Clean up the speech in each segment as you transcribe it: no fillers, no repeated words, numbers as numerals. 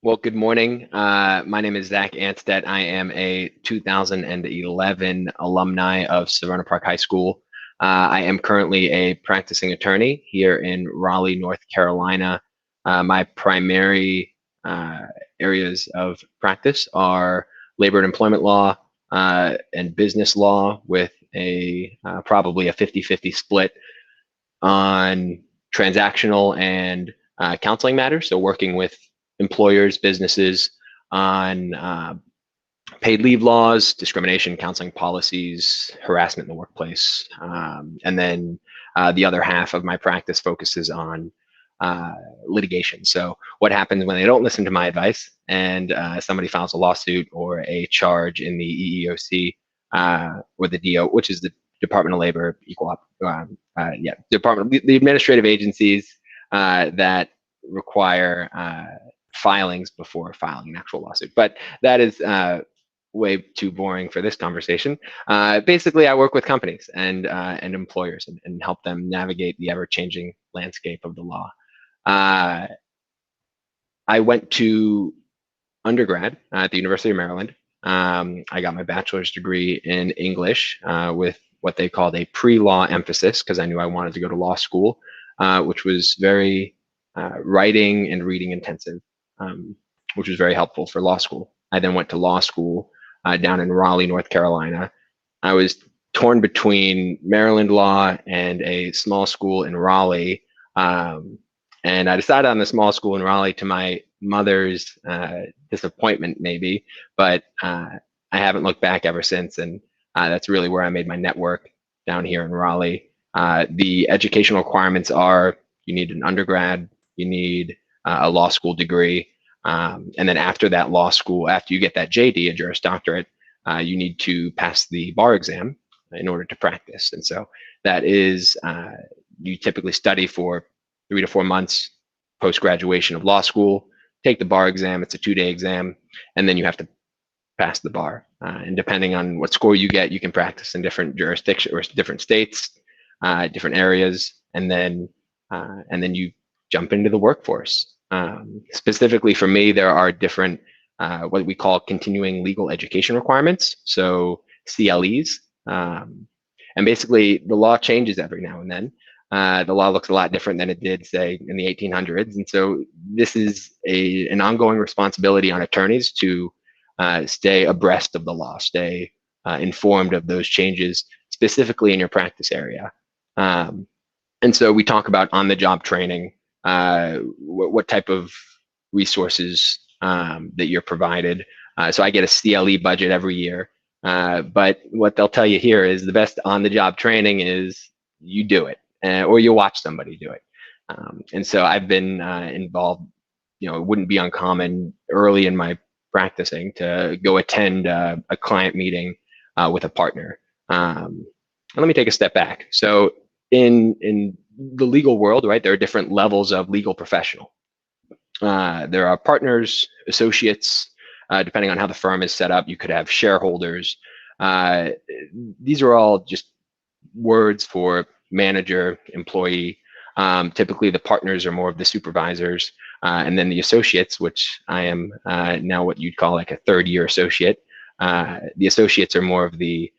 Well, good morning. My name is Zach Anstett. I am a 2011 alumni of Severna Park High School. I am currently a practicing attorney here in Raleigh, North Carolina. My primary areas of practice are labor and employment law and business law, with a probably a 50-50 split on transactional and counseling matters. So working with employers, businesses on paid leave laws, discrimination counseling policies, harassment in the workplace. And then the other half of my practice focuses on litigation. So what happens when they don't listen to my advice and somebody files a lawsuit or a charge in the EEOC or the DO, which is the Department of Labor, the administrative agencies that require filings before filing an actual lawsuit. But that is way too boring for this conversation. Basically, I work with companies and employers and help them navigate the ever-changing landscape of the law. I went to undergrad at the University of Maryland. I got my bachelor's degree in English with what they called a pre-law emphasis, because I knew I wanted to go to law school, which was very writing and reading intensive, which was very helpful for law school. I then went to law school down in Raleigh, North Carolina. I was torn between Maryland law and a small school in Raleigh. And I decided on the small school in Raleigh, to my mother's disappointment, maybe, but I haven't looked back ever since. And that's really where I made my network, down here in Raleigh. The educational requirements are: you need an undergrad, you need a law school degree, and then after that law school, after you get that JD, a Juris Doctorate, you need to pass the bar exam in order to practice. And so that is, you typically study for 3 to 4 months post-graduation of law school, take the bar exam. It's a 2-day exam, and then you have to pass the bar. And depending on what score you get, you can practice in different jurisdictions or different states, different areas, and then you jump into the workforce. Specifically for me, there are different what we call continuing legal education requirements, so CLEs. And basically, the law changes every now and then. The law looks a lot different than it did, say, in the 1800s. And so this is an ongoing responsibility on attorneys to stay abreast of the law, stay informed of those changes, specifically in your practice area. And so we talk about on-the-job training, what type of resources that you're provided. So I get a CLE budget every year. But what they'll tell you here is the best on-the-job training is you do it, or you watch somebody do it. And so I've been involved. It wouldn't be uncommon early in my practicing to go attend a client meeting with a partner. Let me take a step back. So in the legal world, right, there are different levels of legal professional. There are partners, associates, depending on how the firm is set up. You could have shareholders. These are all just words for manager, employee. Typically, the partners are more of the supervisors, and then the associates, which I am now what you'd call like a third-year associate. The associates are more of the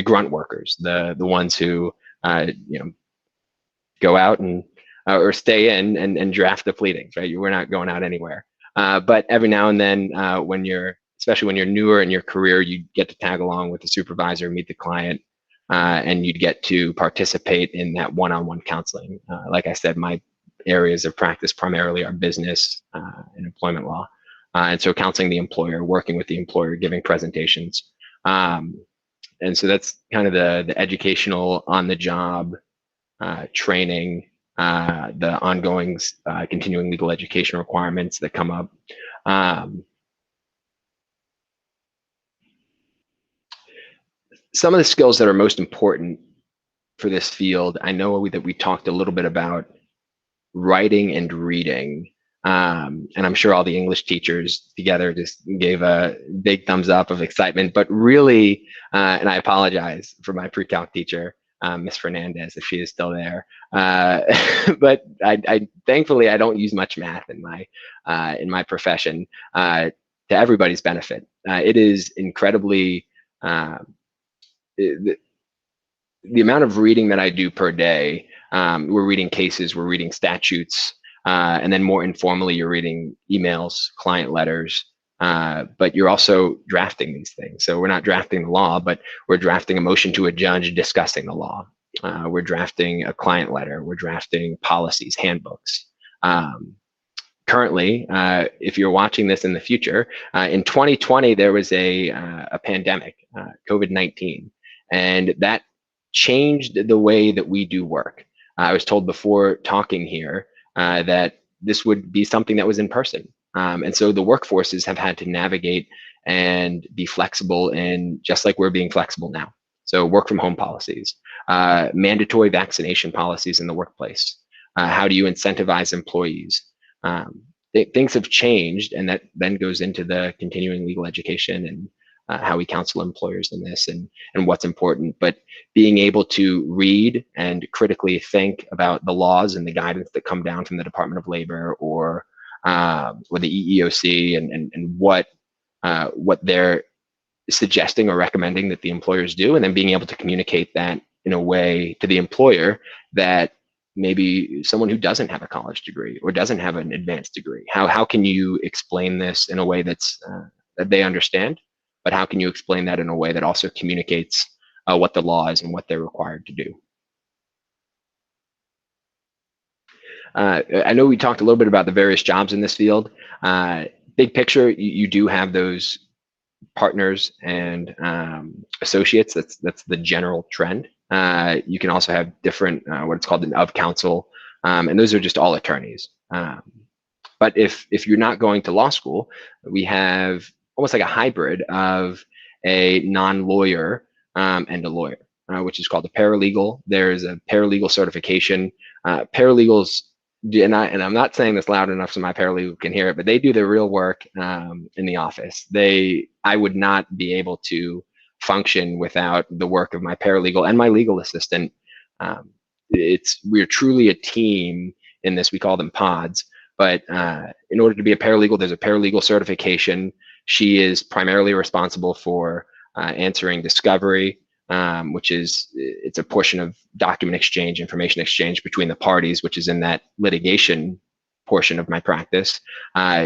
grunt workers, the ones who go out and or stay in and draft the pleadings. Right, we're not going out anywhere. But every now and then, especially when you're newer in your career, you get to tag along with the supervisor, meet the client, and you'd get to participate in that one-on-one counseling. Like I said, my areas of practice primarily are business and employment law. And so counseling the employer, working with the employer, giving presentations. And so that's kind of the educational on-the-job training, the ongoing continuing legal education requirements that come up. Some of the skills that are most important for this field, I know that we talked a little bit about writing and reading, and I'm sure all the English teachers together just gave a big thumbs up of excitement. But really, and I apologize for my pre-calc teacher, Miss Fernandez, if she is still there. But thankfully I don't use much math in my profession, to everybody's benefit. It is incredibly uh, the, the amount of reading that I do per day. We're reading cases, we're reading statutes, and then more informally, you're reading emails, client letters, but you're also drafting these things. So we're not drafting the law, but we're drafting a motion to a judge discussing the law. We're drafting a client letter. We're drafting policies, handbooks. Currently, if you're watching this in the future, in 2020, there was a pandemic, COVID-19, and that changed the way that we do work. I was told before talking here that this would be something that was in person. And so the workforces have had to navigate and be flexible, in just like we're being flexible now. So work from home policies, mandatory vaccination policies in the workplace. How do you incentivize employees? Things have changed, and that then goes into the continuing legal education and how we counsel employers in this, and what's important. But being able to read and critically think about the laws and the guidance that come down from the Department of Labor or the EEOC, and what they're suggesting or recommending that the employers do, and then being able to communicate that in a way to the employer that maybe someone who doesn't have a college degree or doesn't have an advanced degree, how can you explain this in a way that's that they understand, but how can you explain that in a way that also communicates what the law is and what they're required to do. I know we talked a little bit about the various jobs in this field. Big picture, you do have those partners and associates. That's the general trend. You can also have different, what it's called an of counsel, and those are just all attorneys. But if you're not going to law school, we have almost like a hybrid of a non-lawyer and a lawyer, which is called a paralegal. There's a paralegal certification. Paralegals, and I'm not saying this loud enough so my paralegal can hear it, but they do the real work in the office. I would not be able to function without the work of my paralegal and my legal assistant. We're truly a team in this. We call them pods. But in order to be a paralegal, there's a paralegal certification. She is primarily responsible for answering discovery, which it's a portion of document exchange, information exchange between the parties, which is in that litigation portion of my practice.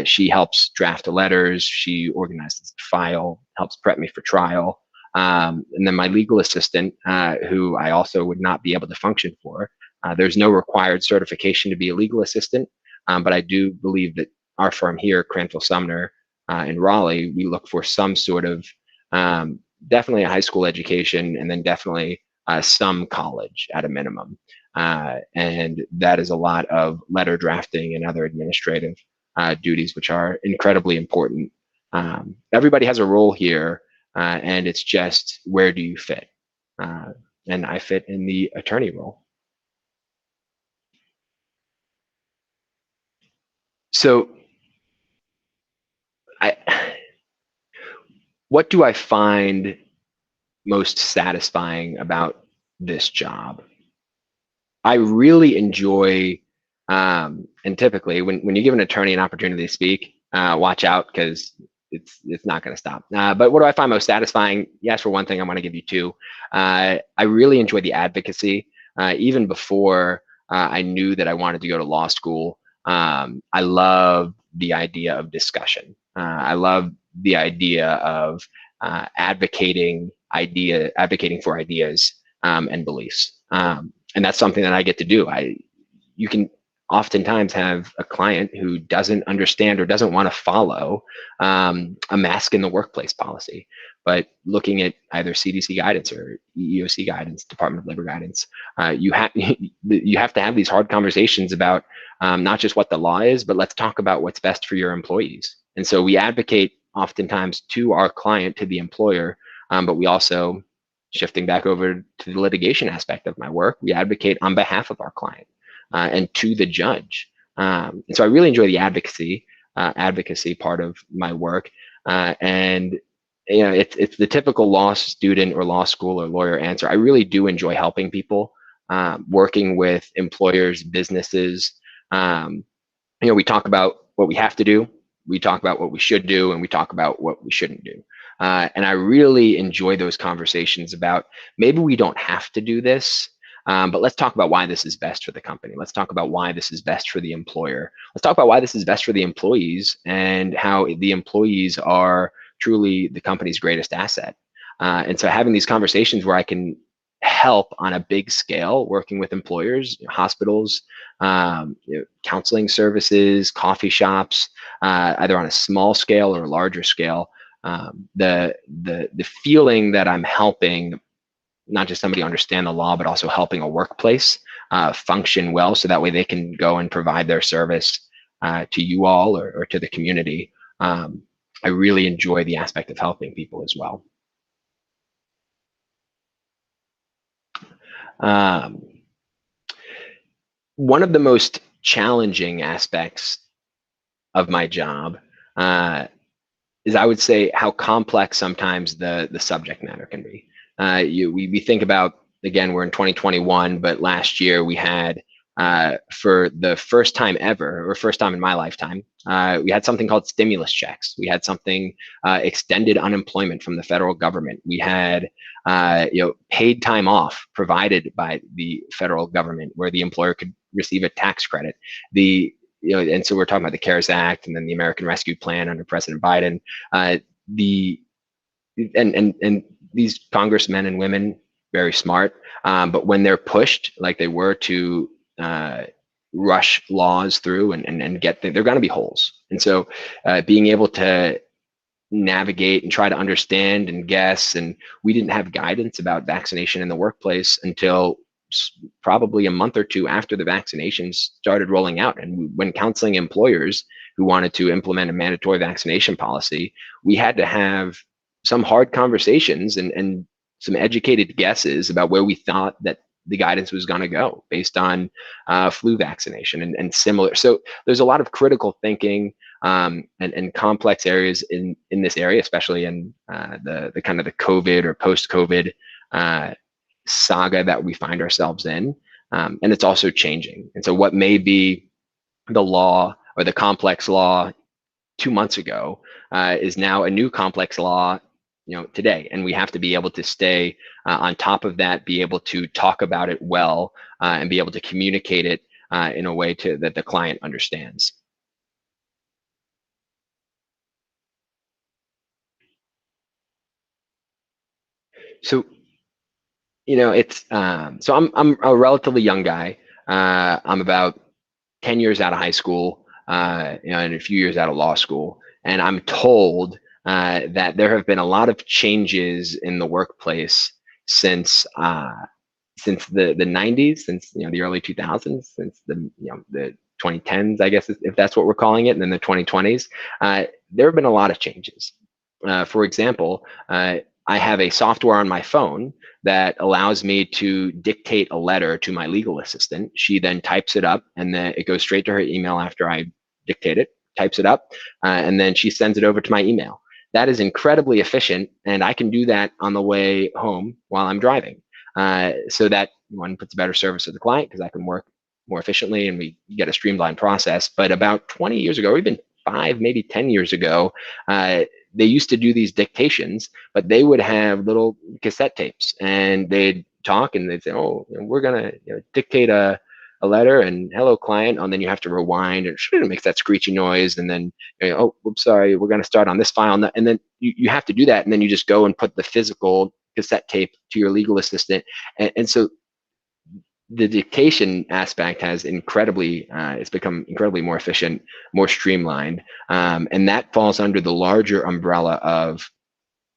She helps draft the letters. She organizes the file, helps prep me for trial. And then my legal assistant, who I also would not be able to function for. There's no required certification to be a legal assistant. But I do believe that our firm here, Cranfield Sumner in Raleigh, we look for some sort of definitely a high school education, and then definitely some college at a minimum. And that is a lot of letter drafting and other administrative duties, which are incredibly important. Everybody has a role here, and it's just where do you fit? And I fit in the attorney role. So what do I find most satisfying about this job? I really enjoy, and typically when you give an attorney an opportunity to speak, watch out, because it's not going to stop. But what do I find most satisfying? Yes, for one thing, I'm going to give you two. I really enjoy the advocacy. Even before I knew that I wanted to go to law school, I love the idea of discussion. I love the idea of advocating for ideas and beliefs. And that's something that I get to do. You can oftentimes have a client who doesn't understand or doesn't want to follow a mask in the workplace policy, but looking at either CDC guidance or EEOC guidance, Department of Labor guidance, you have to have these hard conversations about not just what the law is, but let's talk about what's best for your employees. And so we advocate oftentimes to our client, to the employer, but we also, shifting back over to the litigation aspect of my work, we advocate on behalf of our client and to the judge. And so I really enjoy the advocacy part of my work. And it's the typical law student or law school or lawyer answer. I really do enjoy helping people, working with employers, businesses. Um, we talk about what we have to do, we talk about what we should do, and we talk about what we shouldn't do. And I really enjoy those conversations about maybe we don't have to do this, but let's talk about why this is best for the company. Let's talk about why this is best for the employer. Let's talk about why this is best for the employees and how the employees are truly the company's greatest asset. And so having these conversations where I can help on a big scale, working with employers, hospitals, counseling services, coffee shops, either on a small scale or a larger scale. The feeling that I'm helping not just somebody understand the law, but also helping a workplace function well, so that way they can go and provide their service to you all, or to the community. I really enjoy the aspect of helping people as well. Um, One of the most challenging aspects of my job uh, is, I would say, how complex sometimes the subject matter can be. We think about, again, we're in 2021, but last year we had, for the first time ever, or first time in my lifetime, we had something called stimulus checks. We had something, extended unemployment from the federal government. We had paid time off provided by the federal government, where the employer could receive a tax credit. The and so we're talking about the CARES Act and then the American Rescue Plan under President Biden. Uh, the and these congressmen and women, very smart, but when they're pushed like they were to uh, rush laws through and get they're going to be holes. And so being able to navigate and try to understand and guess, and we didn't have guidance about vaccination in the workplace until probably a month or two after the vaccinations started rolling out. And when counseling employers who wanted to implement a mandatory vaccination policy, we had to have some hard conversations and some educated guesses about where we thought that the guidance was going to go based on flu vaccination and similar. So there's a lot of critical thinking and complex areas in this area, especially in the kind of the COVID or post-COVID saga that we find ourselves in. And it's also changing. And so what may be the law or the complex law 2 months ago is now a new complex law, today. And we have to be able to stay on top of that, be able to talk about it well, and be able to communicate it in a way that the client understands. So it's so I'm a relatively young guy. I'm about 10 years out of high school, and a few years out of law school. And I'm told that there have been a lot of changes in the workplace since the 90s, since the early 2000s, since the 2010s, I guess, if that's what we're calling it, and then the 2020s. There have been a lot of changes. For example, I have a software on my phone that allows me to dictate a letter to my legal assistant. She then types it up, and then it goes straight to her email after I dictate it, types it up, and then she sends it over to my email. That is incredibly efficient, and I can do that on the way home while I'm driving. So that one puts a better service to the client because I can work more efficiently and we get a streamlined process. But about 20 years ago, or even 5, maybe 10 years ago, they used to do these dictations, but they would have little cassette tapes and they'd talk and they'd say, oh, we're going to dictate a letter and hello client, and then you have to rewind and it makes that screechy noise, and then oh, oops, sorry, we're going to start on this file, and then you have to do that, and then you just go and put the physical cassette tape to your legal assistant. And so the dictation aspect has it's become incredibly more efficient, more streamlined, and that falls under the larger umbrella of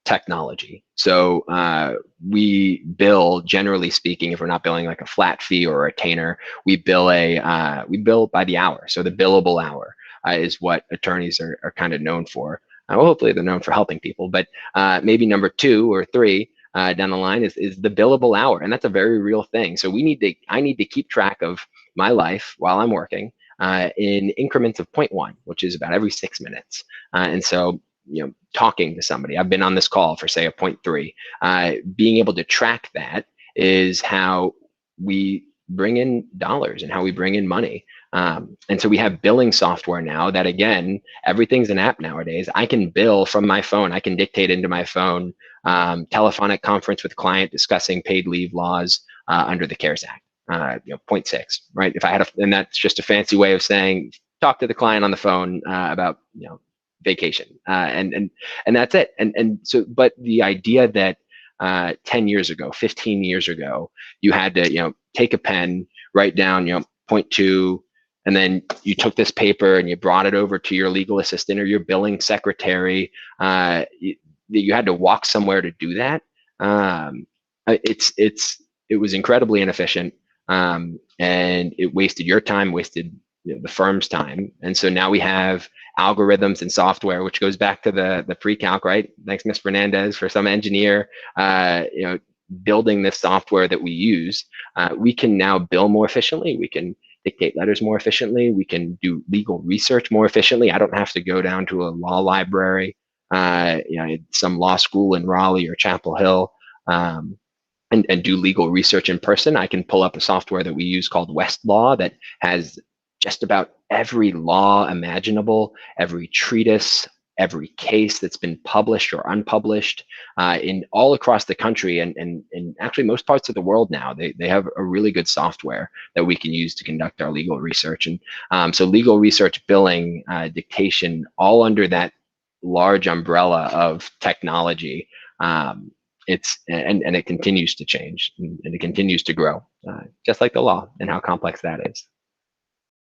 technology. So we bill, generally speaking, if we're not billing like a flat fee or a retainer, we bill by the hour. So the billable hour is what attorneys are kind of known for. Well, hopefully they're known for helping people, but maybe number 2 or 3 down the line is the billable hour, and that's a very real thing. So I need to keep track of my life while I'm working in increments of 0.1, which is about every 6 minutes. And so talking to somebody. I've been on this call for say a point 0.3. Being able to track that is how we bring in dollars and how we bring in money. And so we have billing software now that, again, everything's an app nowadays. I can bill from my phone. I can dictate into my phone, telephonic conference with client discussing paid leave laws under the CARES Act. Point 0.6, right? If I had and that's just a fancy way of saying talk to the client on the phone about vacation, and that's it. And so, but the idea that 10 years ago, 15 years ago, you had to take a pen, write down 0.2, and then you took this paper and you brought it over to your legal assistant or your billing secretary. You had to walk somewhere to do that. It was incredibly inefficient, and it wasted your time, wasted the firm's time. And so now we have algorithms and software, which goes back to the pre-calc, right? Thanks, Ms. Fernandez, for some engineer, building this software that we use. We can now bill more efficiently. We can dictate letters more efficiently. We can do legal research more efficiently. I don't have to go down to a law library, some law school in Raleigh or Chapel Hill, and do legal research in person. I can pull up a software that we use called Westlaw that has just about every law imaginable, every treatise, every case that's been published or unpublished in all across the country, and actually most parts of the world now. They have a really good software that we can use to conduct our legal research. And so legal research, billing, dictation, all under that large umbrella of technology. And it continues to change, and it continues to grow, just like the law and how complex that is.